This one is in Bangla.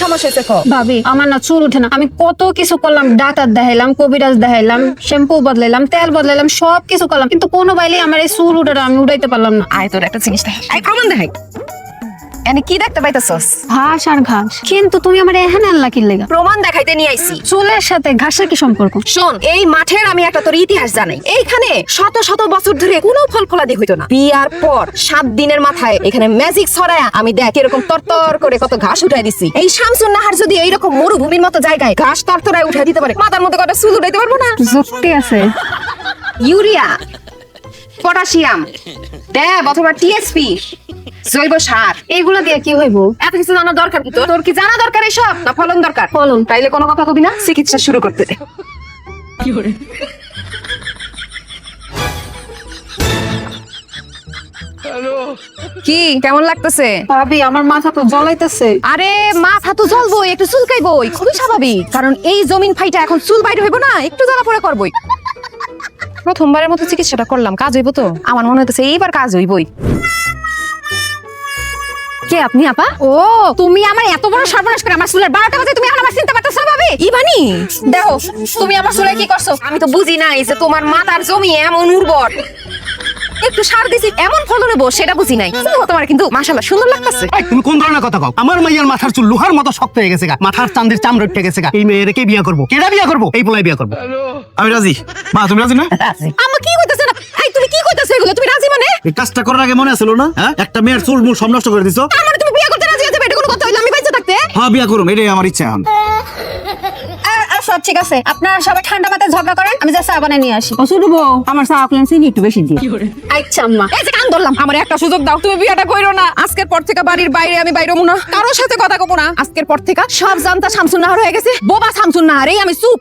সমস্যা হয়েছে? ভাবি আমার না চুল উঠে না। আমি কত কিছু করলাম, ডাক্তার দেখাইলাম, কবিরাজ দেখাইলাম, শ্যাম্পু বদলাইলাম, তেল বদলাইলাম, সব কিছু করলাম, কিন্তু কোনো বাইলে আমার এই চুল উঠাটা আমি উঠাইতে পারলাম না। আয় তোর একটা জিনিস দেখ, আয় প্রমাণ দেখাই। এনে কি দেখতে পাইতেছস? ঘাস আর ঘাস। কিন্তু তুমি আমার এখানে আনলা কি লেগা? প্রমাণ দেখাইতে নিয়ে আইছি। চুলের সাথে ঘাসের কি সম্পর্ক? শোন, এই মাঠের আমি একটা তোর ইতিহাস জানাই। এইখানে শত শত বছর ধরে কোনো ফল ফলাদি হইতো না। বিয়ার পর 7 দিনের মাথায় এখানে ম্যাজিক ছড়ায়া আমি দেখ এরকম তরতর করে কত ঘাস উঠাই দিছি। এই শামসুন নাহার যদি এইরকম মরুভূমির মতো জায়গায় ঘাস তরতরায় উঠাই দিতে পারে, মাথার মধ্যে কটা চুল উঠাইতে পারবো না? যুক্তি আছে। ইউরিয়া, পটাশিয়াম, ড্যাব অথবা টিএসপি, জৈব সার, এইগুলা দিয়ে কি হইব? এত কিছু জানা দরকার কি তোর? তোর কি জানা দরকার এসব, না ফলন দরকার? ফলন। তাইলে কোনো কথা কবি না, চিকিৎসা শুরু করতে দে। কি কেমন লাগতেছে? ভাবি আমার মাথা তো জ্বলাইতেছে। আরে মাথা তো জ্বলবই, একটু চুলকাইবই, খুবই স্বাভাবিক। কারণ এই জমিন ফাইটা এখন চুল বাইরে হইব না, একটু জ্বালা পড়া করবই। প্রথমবারের মতো চিকিৎসাটা করলাম, কাজ হইব তো? আমার মনে হইতেছে এইবার কাজ হইবই। কে আপনি আপা? ও তুমি আমার এত বড় সর্বনাশ করে আমার চুলের 12টা বাজে তুমি এখন আমার চিন্তা পারতেছ না ভাবি? ইবানি দেখো, তুমি আমার চুলে কি করছো? আমি তো বুঝি নাই যে তোমার মাথার জমি এমন উর্বর। একটু সার দিছি এমন ফলন হইব সেটা বুঝি নাই। তোমার কিন্তু মাশাআল্লাহ সুন্দর লাগতেছে। তুমি কোন ধরনের কথা কও? আমার মাইয়ার মাথার চুল লোহার মতো শক্ত হয়ে গেছে গা, মাথার চাঁদের চামড়া উঠে গেছে গা। এই মেয়ের কে বিয়া করব? কেডা বিয়া করব? এই পোলাই বিয়া করব। আমি রাজি। মা তুমি রাজি না? আমা কি কইতাছ না? এই তুমি কি কইতাছ এগুলো? তুমি রাজি মানে? এই কাজটা করার আগে মনে আছিল না? হ্যাঁ, একটা মেয়ের চুল মুল সব নষ্ট করে দিছো। আমার তুমি বিয়ে করতে রাজি আছো? এটা কোনো কথা হইলো? আমি বাইচা থাকতে? হ্যাঁ, বিয়া করুম, এটাই আমার ইচ্ছা এখন। সব ঠিক আছে, আপনারা সবাই ঠান্ডা মাথায় ঝগড়া করেন, আমি যা চা বানিয়ে নিয়ে আসি। ও শুনবো আমার চা আপনার চিনি একটু বেশি দিয়ে। আচ্ছা আম্মা। এই যে কান ধরলাম, আমার একটা সুযোগ দাও। তুমি বিয়েটা কইরো না। আজকের পর থেকে বাড়ির বাইরে আমি বাইরমু না, কারোর সাথে কথা কব না। আজকের পর থেকে সব জানতা শামসুন নাহার হয়ে গেছে। বোবা শামসুন নাহার, এই আমি চুপ।